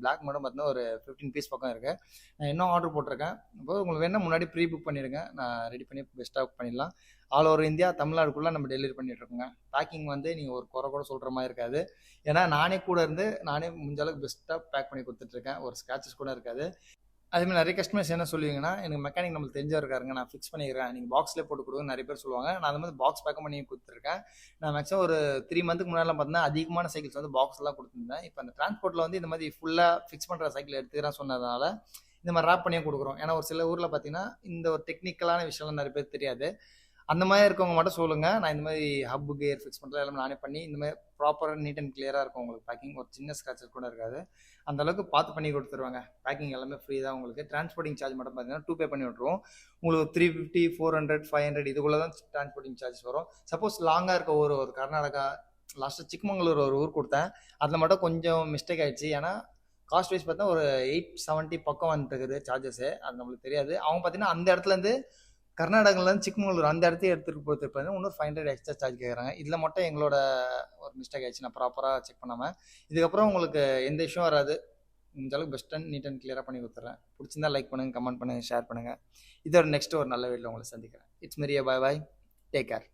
Black மட்டும் பார்த்தீங்கன்னா ஒரு 15 பீஸ் பக்கம் இருக்குது. நான் இன்னும் ஆர்டர் போட்டிருக்கேன். இப்போ உங்களுக்கு வேணால் முன்னாடி ப்ரீ புக் பண்ணிடுங்க, நான் ரெடி பண்ணி பெஸ்ட்டாக பண்ணிடலாம். ஆல் ஓவர் இந்தியா தமிழ்நாடுக்குள்ளே நம்ம டெலிவரி பண்ணிட்டுருக்கோங்க. பேக்கிங் வந்து நீங்கள் ஒரு குறை கூட சொல்கிற மாதிரி இருக்காது. ஏன்னா நானே கூட இருந்து நானே முடிஞ்ச அளவுக்கு பெஸ்ட்டாக பேக் பண்ணி கொடுத்துட்ருக்கேன். ஒரு ஸ்க்ராச்சஸ் கூட இருக்காது. அதேமாதிரி நிறைய கஸ்டமர்ஸ் என்ன சொல்லுவீங்கன்னா, எனக்கு மெக்கானிக் நம்மளுக்கு தெரிஞ்சவர் இருக்காருங்க, நான் ஃபிக்ஸ் பண்ணிக்கிறேன், நீங்கள் பாக்ஸ்லேயே போட்டு கொடுங்க நிறைய பேர் சொல்லுவாங்க. நான் அந்த மாதிரி பாக்ஸ் பேக்கும் பண்ணி கொடுத்துருக்கேன். நான் மேக்ஸிமம் ஒரு 3 மந்த்துக்கு முன்னாடிலாம் பார்த்தீங்கன்னா அதிகமான சைக்கிள்ஸ் வந்து பாக்ஸ்லாம் கொடுத்துருந்தேன். இப்போ அந்த டிரான்ஸ்போர்ட்டில் வந்து இந்த மாதிரி ஃபுல்லாக ஃபிக்ஸ் பண்ணுற சைக்கிள் எடுத்துக்கிறேன் சொன்னதுனால இந்த மாதிரி ரேப் பண்ணியும் கொடுக்குறோம். ஏன்னா ஒரு சில ஊரில் பார்த்தீங்கன்னா இந்த ஒரு டெக்னிக்கலான விஷயம்லாம் நிறைய பேர் தெரியாது. அந்த மாதிரி இருக்கவங்க மட்டும் சொல்லுங்கள், நான் இந்த மாதிரி ஹப்பு கியர் ஃபிக்ஸ் பண்ணுறது எல்லாமே நானே பண்ணி இந்த மாதிரி ப்ராப்பராக நீட் அண்ட் கிளியராக இருக்கும் உங்களுக்கு. பேக்கிங் ஒரு சின்ன ஸ்க்ராச்சஸ் கூட இருக்காது. அந்த அளவுக்கு பார்த்து பண்ணி கொடுத்துருவாங்க. பேக்கிங் எல்லாமே ஃப்ரீ தான் உங்களுக்கு. டிரான்ஸ்போர்ட்டிங் சார்ஜ் மட்டும் பார்த்தீங்கன்னா 2 பே பண்ணி விட்ருவோம். உங்களுக்கு 350, 400, 500 இதுக்குள்ளே தான் டிரான்ஸ்போர்ட்டிங் சார்ஜஸ் வரும். சப்போஸ் லாங்காக இருக்க ஒரு கர்நாடகா, லாஸ்ட்டாக சிக்மங்களூர் ஒரு ஊர் கொடுத்தேன், அதில் மட்டும் கொஞ்சம் மிஸ்டேக் ஆகிடுச்சு. ஏன்னா காஸ்ட் வைஸ் பார்த்தா ஒரு 870 பக்கம் வந்துருக்குது சார்ஜஸ்ஸு. அது நம்மளுக்கு தெரியாது. அவங்க பார்த்தீங்கன்னா அந்த இடத்துலேருந்து கர்நாடகாலேருந்து சிக்மங்களூர் அந்த இடத்தையும் எடுத்துகிட்டு போகிறதுக்கு இன்னொரு 500 எக்ஸ்ட்ரா சார்ஜ் கேட்குறாங்க. இதில் மட்டும் எங்களோட ஒரு மிஸ்டேக் ஆயிடுச்சு, நான் ப்ராப்பராக செக் பண்ணாமல். இதுக்கப்புறம் உங்களுக்கு எந்த இஷ்யூவும் வராது. இந்த அளவுக்கு பெஸ்ட் அண்ட் நீட் அண்ட் கிளியராக பண்ணி கொடுத்துட்றேன். பிடிச்சிருந்தா லைக் பண்ணுங்கள், கமெண்ட் பண்ணுங்கள், ஷேர் பண்ணுங்கள். இதோட நெக்ஸ்ட் ஒரு நல்ல வீடியோவில் உங்களை சந்திக்கிறேன். It's Maria, bye bye, take care.